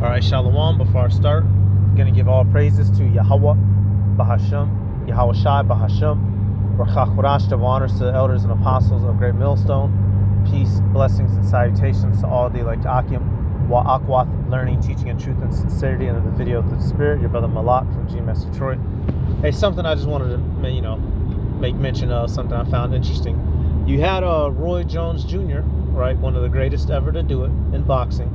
Alright, Shalom. Before I start, I'm going to give all praises to Yahweh, Bahasham, Yahweh Shai, Bahasham, Rachakorash, to honors to the elders and apostles of Great Millstone. Peace, blessings, and salutations to all the elect Akim, Wa'akwath, learning, teaching, and truth and sincerity under the video through the Spirit. Your brother Malak from GMS Detroit. Hey, something I just wanted to, make mention of, something I found interesting. You had Roy Jones Jr., right, one of the greatest ever to do it in boxing.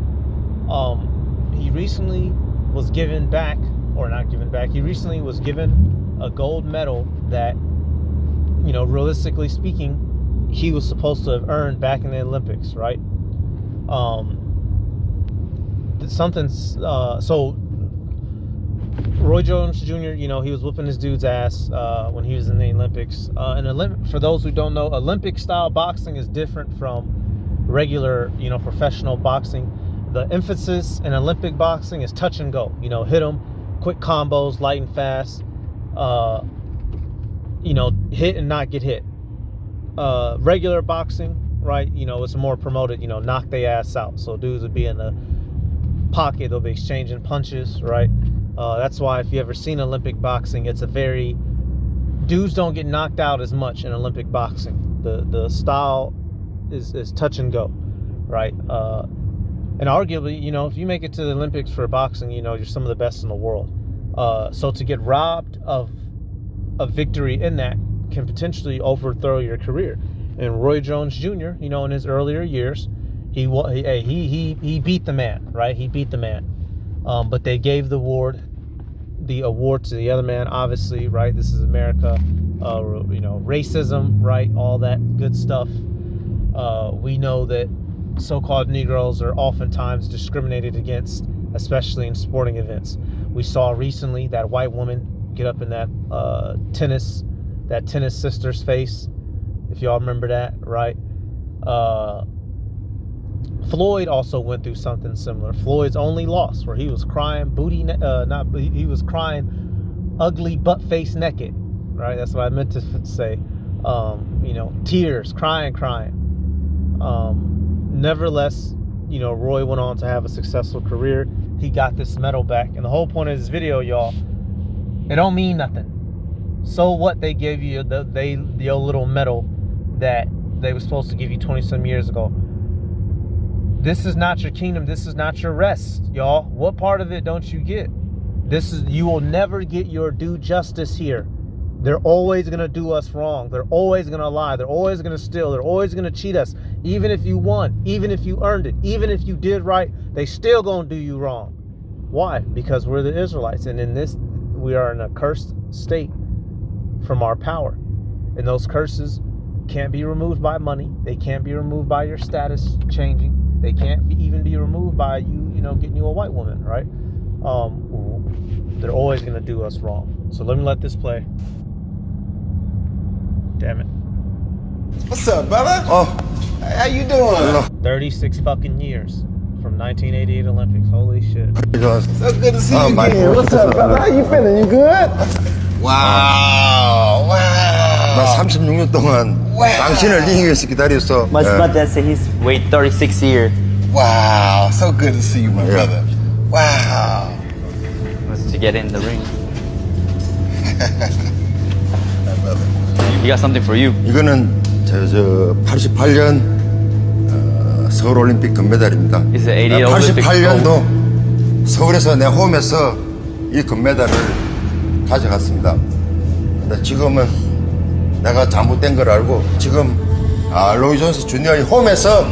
He recently was given back, or not given back, he recently was given a gold medal that, realistically speaking, he was supposed to have earned back in the Olympics, right? So Roy Jones Jr., he was whooping this dude's ass when he was in the Olympics. For those who don't know, Olympic-style boxing is different from regular, professional boxing. The emphasis in Olympic boxing is touch and go. Hit them, quick combos, light and fast. Hit and not get hit. Regular boxing, right? It's more promoted. Knock their ass out. So dudes would be in the pocket. They'll be exchanging punches, right? That's why if you ever seen Olympic boxing, it's dudes don't get knocked out as much in Olympic boxing. The style is touch and go, right? And arguably, if you make it to the Olympics for boxing, you're some of the best in the world. So to get robbed of a victory in that can potentially overthrow your career. And Roy Jones Jr., in his earlier years, he beat the man, right? He beat the man. But they gave the award to the other man, obviously, right? This is America, racism, right? All that good stuff. We know that so-called Negroes are oftentimes discriminated against, especially in sporting events. We saw recently that white woman get up in that tennis sister's face, if y'all remember that, right? Floyd also went through something similar. Floyd's only loss, where he was crying he was crying ugly butt face naked, right? That's what I meant to say. Tears, crying. Nevertheless, Roy went on to have a successful career. He got this medal back. And the whole point of this video, y'all, it don't mean nothing. So what they gave you, the little medal that they were supposed to give you 20-some years ago. This is not your kingdom. This is not your rest, y'all. What part of it don't you get? You will never get your due justice here. They're always going to do us wrong. They're always going to lie. They're always going to steal. They're always going to cheat us. Even if you won, even if you earned it, even if you did right, they still going to do you wrong. Why? Because we're the Israelites. And in this, we are in a cursed state from our power. And those curses can't be removed by money. They can't be removed by your status changing. They can't even be removed by you, getting you a white woman, right? They're always going to do us wrong. So let this play. Damn it. What's up, brother? How you doing? 36 fucking years from 1988 Olympics. Holy shit. So good to see you again. What's up, brother? How you feeling? You good? Wow. 나 36년 동안 당신을 이기기 위해서 기다렸어. My dad said he's wait 36 years. Wow. So good to see you, my brother. Wow. Was to get in the ring. My brother. He got something for you. 이거는 저 88년 서울올림픽 금메달입니다. It's the 88 Olympic 88년도 서울에서 내 홈에서 이 금메달을 가져갔습니다. 근데 지금은 내가 잘못된 걸 알고 지금 로이 존스 주니어의 홈에서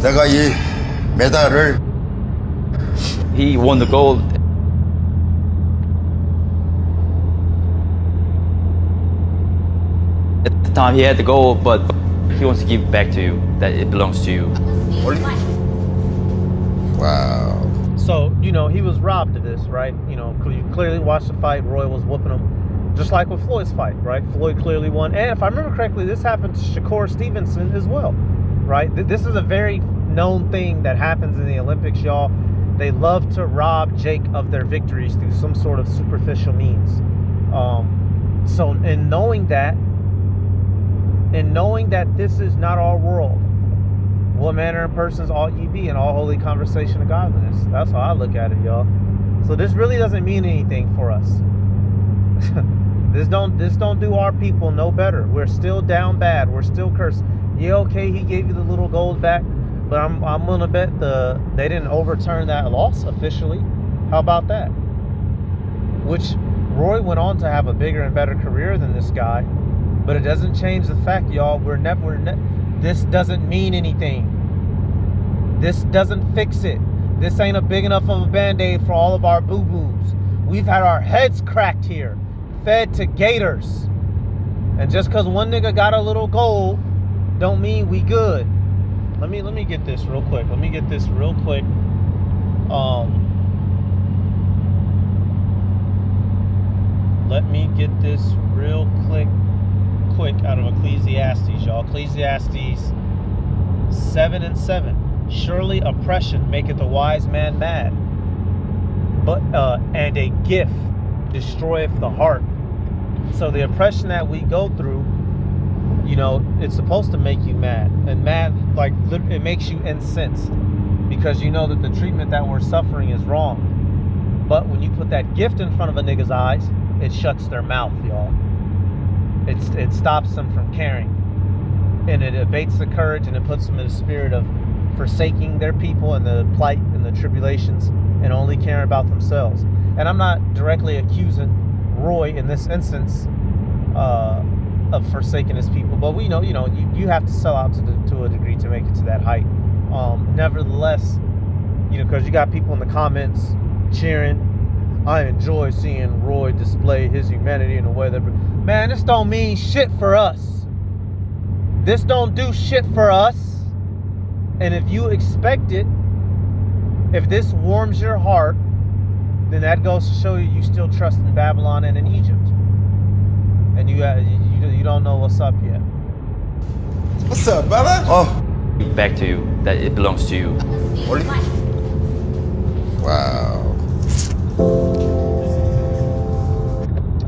내가 이 메달을 He won the gold. At the time he had the gold, but he wants to give it back to you. That it belongs to you. Wow. So, he was robbed of this, right? You clearly watched the fight. Roy was whooping him. Just like with Floyd's fight, right? Floyd clearly won. And if I remember correctly, this happened to Shakur Stevenson as well, right? This is a very known thing that happens in the Olympics, y'all. They love to rob Jake of their victories through some sort of superficial means. So in knowing that this is not our world, what manner of persons ought ye be in all holy conversation and godliness. That's how I look at it, y'all. So this really doesn't mean anything for us. This don't do our people no better. We're still down bad. We're still cursed. Yeah, okay, he gave you the little gold back, but I'm gonna bet they didn't overturn that loss officially. How about that? Which Roy went on to have a bigger and better career than this guy, but it doesn't change the fact, y'all. This doesn't mean anything. This doesn't fix it. This ain't a big enough of a band-aid for all of our boo-boos. We've had our heads cracked here, fed to gators. And just because one nigga got a little gold, don't mean we good. Let me get this real quick. Let me get this real quick. Let me get this real quick out of Ecclesiastes, y'all. Ecclesiastes 7:7. Surely oppression maketh a wise man mad, but and a gift destroyeth the heart. So the oppression that we go through, you know, it's supposed to make you mad, and mad, like, it makes you incensed because you know that the treatment that we're suffering is wrong. But when you put that gift in front of a nigga's eyes, it shuts their mouth, y'all. It stops them from caring, and it abates the courage, and it puts them in a spirit of forsaking their people and the plight and the tribulations, and only caring about themselves. And I'm not directly accusing Roy in this instance of forsaking his people, but we know, you have to sell out to a degree to make it to that height. Nevertheless, because you got people in the comments cheering. I enjoy seeing Roy display his humanity in a way that, man, this don't mean shit for us. This don't do shit for us. And if you expect it, if this warms your heart, then that goes to show you still trust in Babylon and in Egypt. And you don't know what's up yet. What's up, brother? Back to you, that it belongs to you. Wow.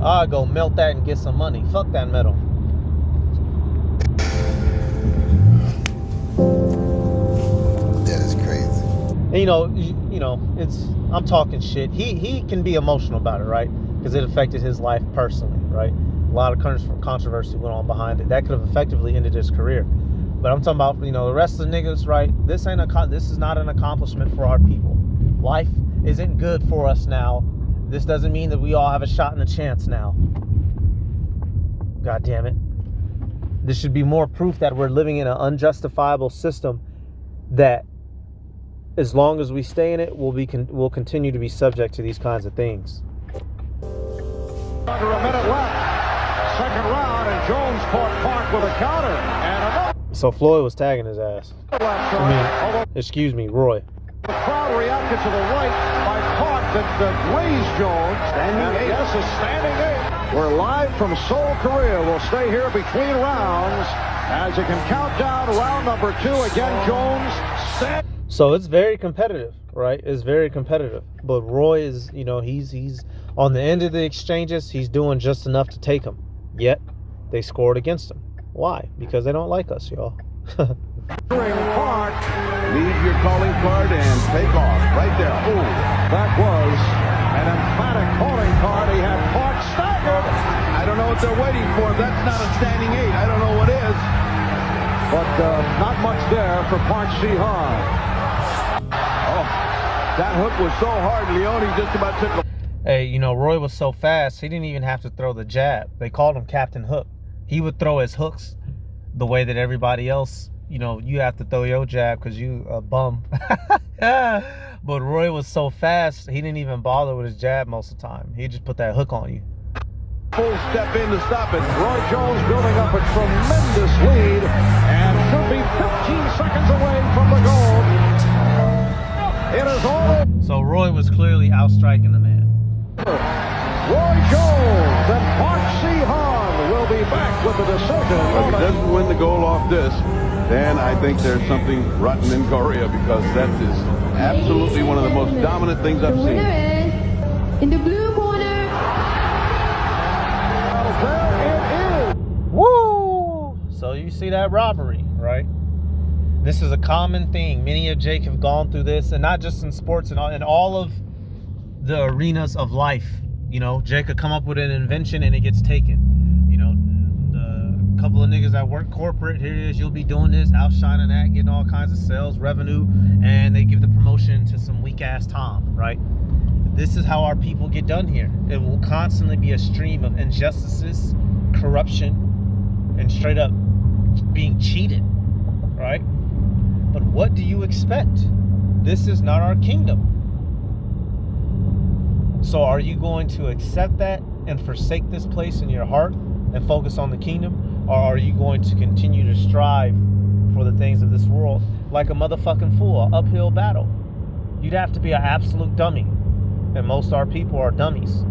I'll go melt that and get some money. Fuck that metal. That is crazy. And I'm talking shit. He can be emotional about it, right? Because it affected his life personally, right? A lot of controversy went on behind it. That could have effectively ended his career. But I'm talking about, the rest of the niggas, right? This is not an accomplishment for our people. Life isn't good for us now. This doesn't mean that we all have a shot and a chance now. God damn it. This should be more proof that we're living in an unjustifiable system that, as long as we stay in it, we'll continue to be subject to these kinds of things. Under a minute left. Second round, and Jones caught Park with a counter. And So Floyd was tagging his ass. Excuse me, Roy. the crowd reacted to the right by Park that grazed Jones. Standing eight. Yes, a standing eight. We're live from Seoul, Korea. We'll stay here between rounds as you can count down round number 2. Again, Jones. So it's very competitive, right? It's very competitive. But Roy is, he's on the end of the exchanges. He's doing just enough to take them. Yet they scored against him. Why? Because they don't like us, y'all. Park. Leave your calling card and take off. Right there. Ooh, that was an emphatic calling card. He had Park staggered. I don't know what they're waiting for. That's not a standing 8. I don't know what is. But not much there for Park Si-Han. Oh, that hook was so hard, Leone just about took a... Hey, Roy was so fast, he didn't even have to throw the jab. They called him Captain Hook. He would throw his hooks the way that everybody else, you have to throw your jab because you a bum. But Roy was so fast, he didn't even bother with his jab most of the time. He just put that hook on you. Full step in to stop it. Roy Jones building up a tremendous lead and should be 15 seconds away from the goal. It is all. So Roy was clearly outstriking the man. Roy Jones and Park Si-Han will be back with the decision. If he doesn't win the goal off this, then I think there's something rotten in Korea, because that is absolutely one of the most dominant things I've seen. In the blue corner. There it is. Woo! So you see that robbery, right? This is a common thing. Many of Jake have gone through this, and not just in sports, and all of the arenas of life. You know, Jake could come up with an invention and it gets taken. You know, the couple of niggas that work corporate, here it is, you'll be doing this, outshining that, getting all kinds of sales revenue, and they give the promotion to some weak ass Tom, right? This is how our people get done here. It will constantly be a stream of injustices, corruption, and straight up being cheated, right? But what do you expect? This is not our kingdom. So are you going to accept that and forsake this place in your heart and focus on the kingdom? Or are you going to continue to strive for the things of this world like a motherfucking fool, an uphill battle? You'd have to be an absolute dummy. And most of our people are dummies.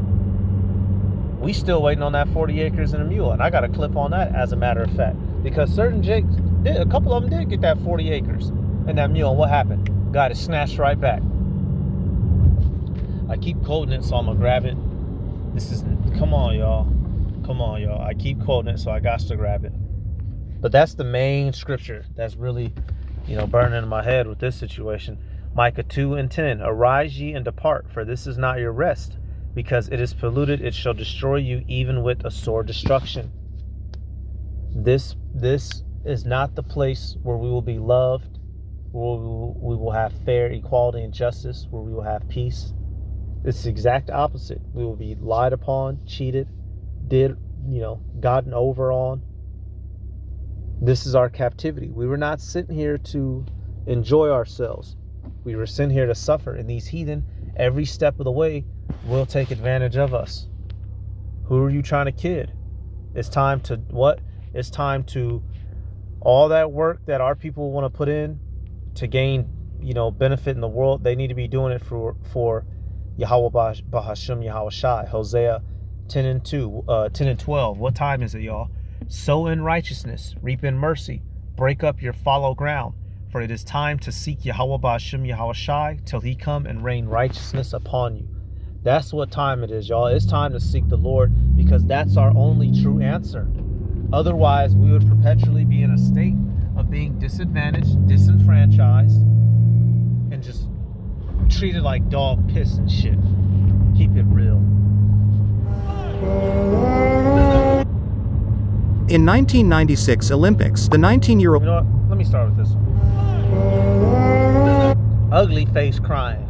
We still waiting on that 40 acres and a mule. And I got a clip on that, as a matter of fact. Because certain Jakes, a couple of them did get that 40 acres and that mule. And what happened? Got it snatched right back. I keep quoting it, so I'm going to grab it. This is, come on, y'all. Come on, y'all. I keep quoting it, so I got to grab it. But that's the main scripture that's really, you know, burning in my head with this situation. Micah 2:10, arise ye and depart, for this is not your rest, because it is polluted, it shall destroy you even with a sore destruction. This is not the place where we will be loved, where we will have fair equality and justice, where we will have peace. It's the exact opposite. We will be lied upon, cheated, gotten over on. This is our captivity. We were not sitting here to enjoy ourselves. We were sent here to suffer, and these heathen, every step of the way, will take advantage of us. Who are you trying to kid? It's time to what? It's time to all that work that our people want to put in to gain, benefit in the world. They need to be doing it for Yahweh Bahashim Yahweh Shai. Hosea 10 and 12. What time is it, y'all? Sow in righteousness, reap in mercy, break up your fallow ground. For it is time to seek Yahweh Bahashim Yahweh Shai till he come and rain righteousness upon you. That's what time it is, y'all. It's time to seek the Lord, because that's our only true answer. Otherwise, we would perpetually be in a state of being disadvantaged, disenfranchised, and just treated like dog piss and shit. Keep it real. In 1996 Olympics, the 19-year-old... You know what? Let me start with this one. Ugly face crying.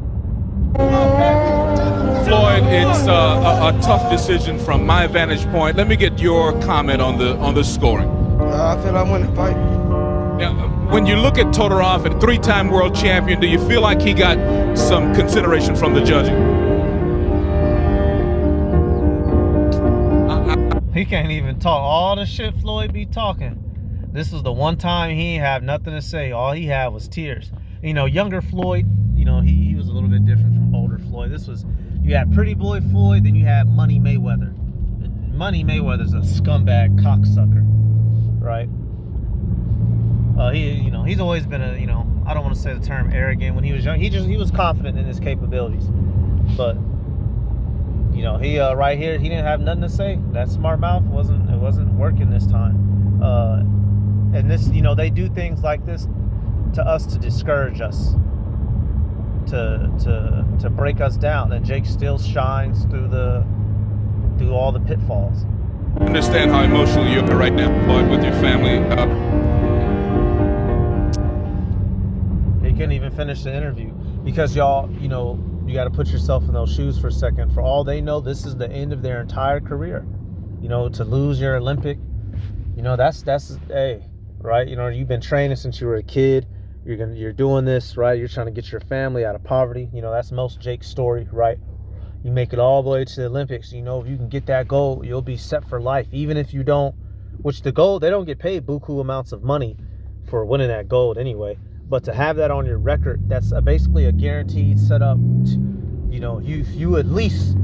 Floyd, it's a tough decision from my vantage point. Let me get your comment on the scoring. I feel I won the fight. Yeah, when you look at Todorov, a three-time world champion, do you feel like he got some consideration from the judging? He can't even talk. All the shit Floyd be talking. This was the one time he ain't have nothing to say. All he had was tears. Younger Floyd, he was a little bit different from older Floyd. You had Pretty Boy Floyd, then you had Money Mayweather. Money Mayweather's a scumbag cocksucker, right? He's always been I don't want to say the term arrogant. When he was young, he was confident in his capabilities. But he right here, he didn't have nothing to say. That smart mouth wasn't working this time. And this, they do things like this to us to discourage us, to break us down. And Jake still shines through all the pitfalls. I understand how emotional you are right now, Floyd, with your family. He couldn't even finish the interview because y'all, you got to put yourself in those shoes for a second. For all they know, this is the end of their entire career. To lose your Olympic, that's hey, right? You've been training since you were a kid. You're doing this, right? You're trying to get your family out of poverty. That's most Jake's story, right? You make it all the way to the Olympics. If you can get that gold, you'll be set for life. Even if you don't, which the gold, they don't get paid buku amounts of money for winning that gold anyway. But to have that on your record, that's basically a guaranteed setup. You at least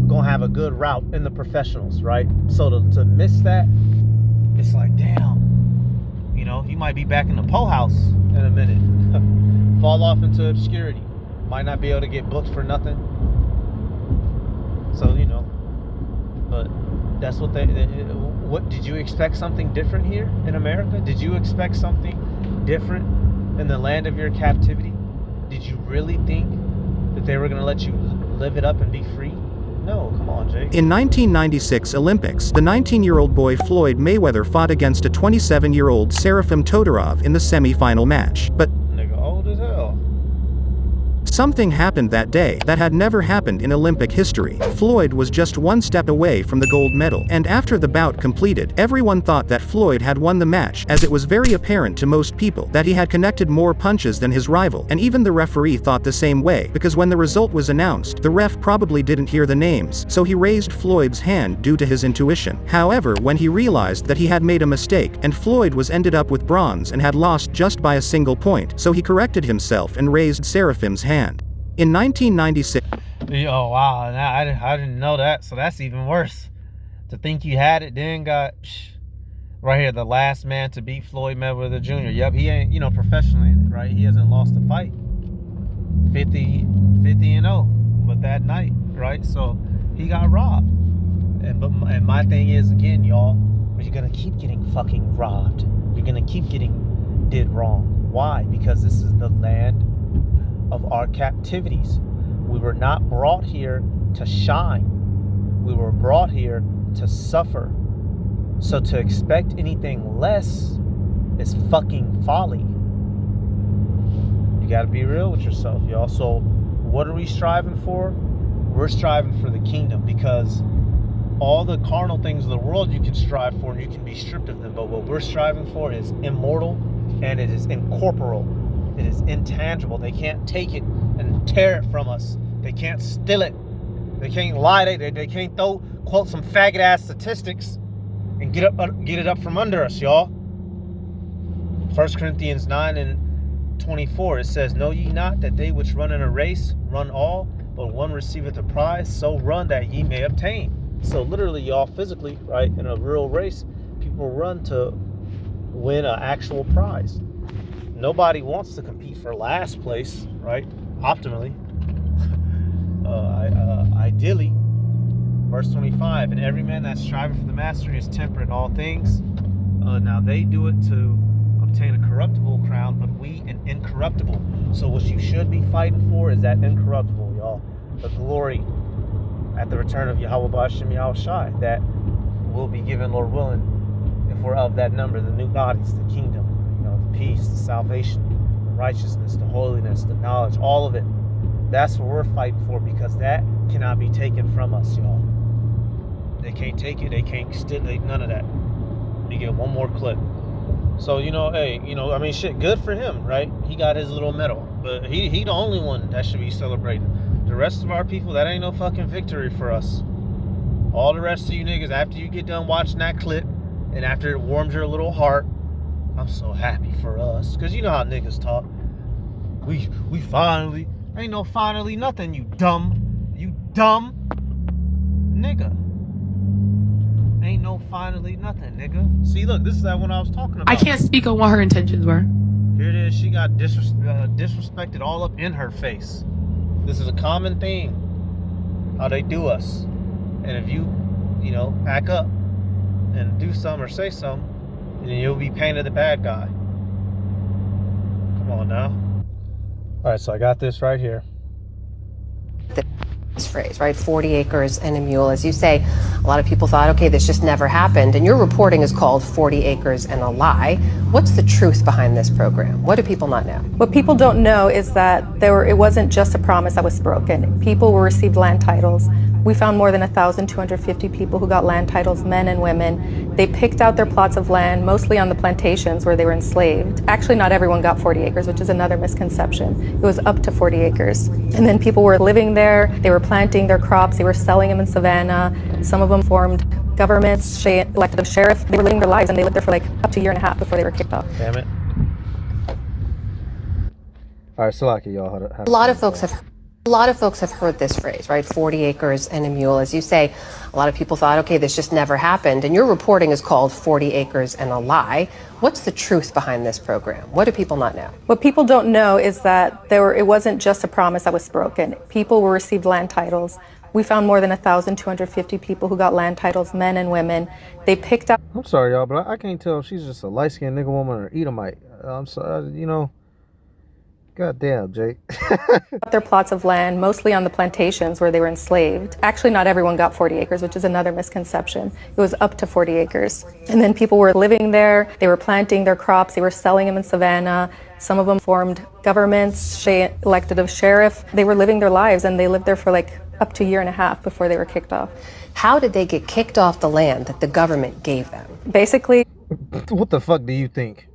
gonna have a good route in the professionals, right? So to miss that, it's like, damn. You might be back in the pole house in a minute. Fall off into obscurity. Might not be able to get booked for nothing. So, but that's what what did you expect something different here in America? Did you expect something different in the land of your captivity? Did you really think that they were going to let you live it up and be free? No, come on, Jake. In 1996 Olympics, the 19-year-old boy Floyd Mayweather fought against a 27-year-old Serafim Todorov in the semi-final match. But Nigga old as hell. something happened that day that had never happened in Olympic history. Floyd was just one step away from the gold medal, and after the bout completed, everyone thought that Floyd had won the match, as it was very apparent to most people that he had connected more punches than his rival, and even the referee thought the same way, because when the result was announced, the ref probably didn't hear the names, so he raised Floyd's hand due to his intuition. However, when he realized that he had made a mistake, and Floyd was ended up with bronze and had lost just by a single point, so he corrected himself and raised Serafim's hand. In 1996, Oh, wow. Now, I didn't know that, so that's even worse. To think you had it, then got... Right here, the last man to beat Floyd Mayweather Jr. Yep, he ain't, you know, professionally, right? He hasn't lost a fight. 50-0. But that night, right? So, he got robbed. And my thing is, again, y'all, you're going to keep getting fucking robbed. You're going to keep getting did wrong. Why? Because this is the land of our captivities. We were not brought here to shine. We were brought here to suffer. So to expect anything less is fucking folly. You gotta be real with yourself, y'all. So what are we striving for? We're striving for the kingdom, because all the carnal things of the world you can strive for and you can be stripped of them. But what we're striving for is immortal, and it is incorporeal. It is intangible. They can't take it and tear it from us. They can't steal it. They can't lie. They can't quote some faggot ass statistics and get it up from under us, y'all. 1 Corinthians 9:24, it says, "Know ye not that they which run in a race run all, but one receiveth a prize? So run that ye may obtain." So literally, y'all, physically, right, in a real race, people run to win an actual prize. Nobody wants to compete for last place, right? Optimally. Ideally. Verse 25, "And every man that striveth for the mastery is temperate in all things." Now they do it to obtain a corruptible crown, but we an incorruptible. So what you should be fighting for is that incorruptible, y'all. The glory at the return of Yahweh B'Hashem Yahushai that will be given, Lord willing, if we're of that number, the new bodies, the kingdom, the peace, the salvation, the righteousness, the holiness, the knowledge, all of it. That's what we're fighting for, because that cannot be taken from us, y'all. They can't take it. They can't steal it. None of that. Let me get one more clip. So, hey, I mean, shit, good for him, right? He got his little medal. But he the only one that should be celebrating. The rest of our people, that ain't no fucking victory for us. All the rest of you niggas, after you get done watching that clip, and after it warms your little heart, I'm so happy for us. Because you know how niggas talk. We finally... Ain't no finally nothing, you dumb nigga. Ain't no finally nothing, nigga. See, look, this is that one I was talking about. I can't speak on what her intentions were. Here it is. She got disrespected all up in her face. This is a common thing, how they do us. And if you act up and do something or say something, then you'll be painted the bad guy. Come on now. All right, so I got this right here. This phrase, right? 40 acres and a mule. As you say, a lot of people thought, okay, this just never happened. And your reporting is called 40 Acres and a Lie. What's the truth behind this program? What do people not know? What people don't know is that it wasn't just a promise that was broken. People received land titles. We found more than 1,250 people who got land titles, men and women. They picked out their plots of land, mostly on the plantations where they were enslaved. Actually, not everyone got 40 acres, which is another misconception. It was up to 40 acres. And then people were living there, they were planting their crops, they were selling them in Savannah. Some of them formed governments, elected a sheriff. They were living their lives, and they lived there for up to a year and a half before they were kicked off. Damn it. All right, Salaki, y'all. A lot of folks have heard this phrase, right? 40 acres and a mule. As you say, a lot of people thought, okay, this just never happened. And your reporting is called 40 Acres and a Lie. What's the truth behind this program? What do people not know? What people don't know is that it wasn't just a promise that was broken. People received land titles. We found more than 1,250 people who got land titles, men and women. They picked out I'm sorry, y'all, but I can't tell if she's just a light-skinned nigga woman or Edomite. I'm sorry, you know. God damn, Jake. their plots of land, mostly on the plantations where they were enslaved. Actually, not everyone got 40 acres, which is another misconception. It was up to 40 acres. And then people were living there, they were planting their crops, they were selling them in Savannah. Some of them formed governments, they elected a sheriff. They were living their lives, and they lived there for like up to a year and a half before they were kicked off. How did they get kicked off the land that the government gave them? Basically, what the fuck do you think?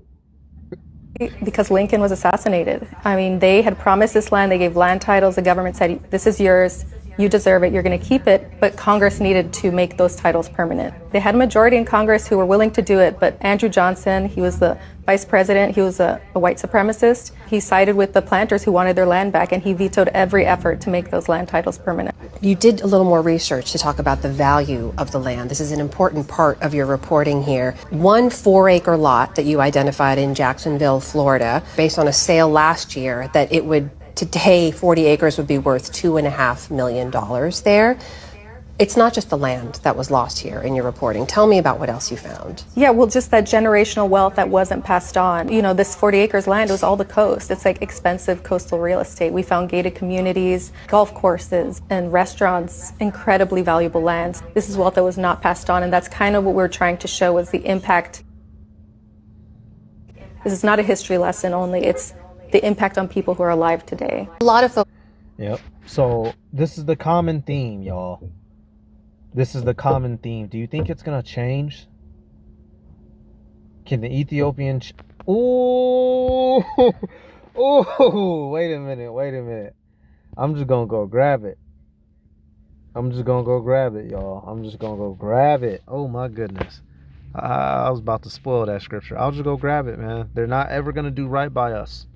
because Lincoln was assassinated. I mean, they had promised this land, they gave land titles, the government said, this is yours, you deserve it, you're going to keep it, but Congress needed to make those titles permanent. They had a majority in Congress who were willing to do it, but Andrew Johnson, he was the vice president, he was a white supremacist. He sided with the planters who wanted their land back, and he vetoed every effort to make those land titles permanent. You did a little more research to talk about the value of the land. This is an important part of your reporting here. 1 4-acre lot that you identified in Jacksonville, Florida, based on a sale last year, that it would today 40 acres would be worth $2.5 million there. It's not just the land that was lost here in your reporting. Tell me about what else you found. Yeah, well, just that generational wealth that wasn't passed on. You know, this 40 acres land was all the coast. It's like expensive coastal real estate. We found gated communities, golf courses, and restaurants, incredibly valuable lands. This is wealth that was not passed on, and that's kind of what we're trying to show was the impact. This is not a history lesson only, it's the impact on people who are alive today. A lot of folks. Yep. So this is the common theme, y'all. This is the common theme. Do you think it's gonna change? Can the Ethiopian? Oh, oh! Wait a minute. I'm just gonna go grab it. y'all. I'm just gonna go grab it. Oh my goodness. I was about to spoil that scripture. I'll just go grab it, man. They're not ever gonna do right by us.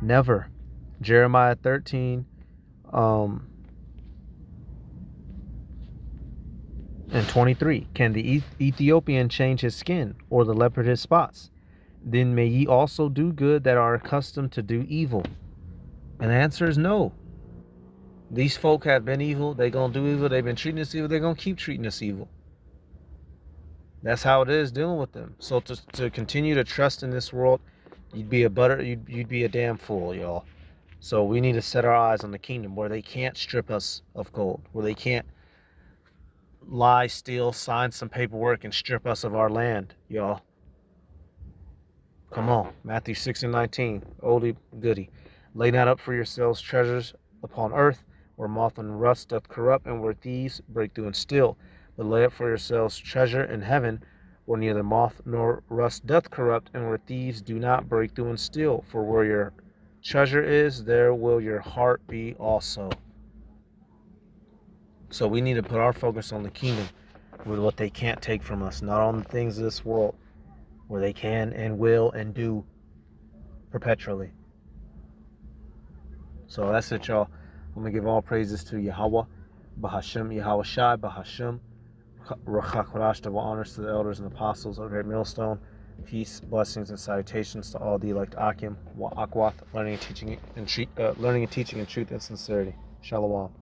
Never. Jeremiah 13. And 23, can the Ethiopian change his skin, or the leopard his spots? Then may ye also do good that are accustomed to do evil. And the answer is no. These folk have been evil, they gonna do evil, they've been treating us evil, they're gonna keep treating us evil. That's how it is dealing with them. So to continue to trust in this world, you'd be a damn fool, y'all. So we need to set our eyes on the kingdom where they can't strip us of gold, where they can't lie, steal, sign some paperwork, and strip us of our land, y'all. Come on, Matthew 6:19, oldie goodie. Lay not up for yourselves treasures upon earth, where moth and rust doth corrupt, and where thieves break through and steal. But lay up for yourselves treasure in heaven, where neither moth nor rust doth corrupt, and where thieves do not break through and steal. For where your treasure is, there will your heart be also. So we need to put our focus on the kingdom with what they can't take from us, not on the things of this world where they can and will and do perpetually. So that's it, y'all. I'm going to give all praises to Yahweh, Bahashem, Yahweh Shai, Bahashem, Rachak double honors to the elders and apostles of Great Millstone. Peace, blessings, and salutations to all the elect Akim, Akwat, learning and teaching in truth and sincerity. Shalom.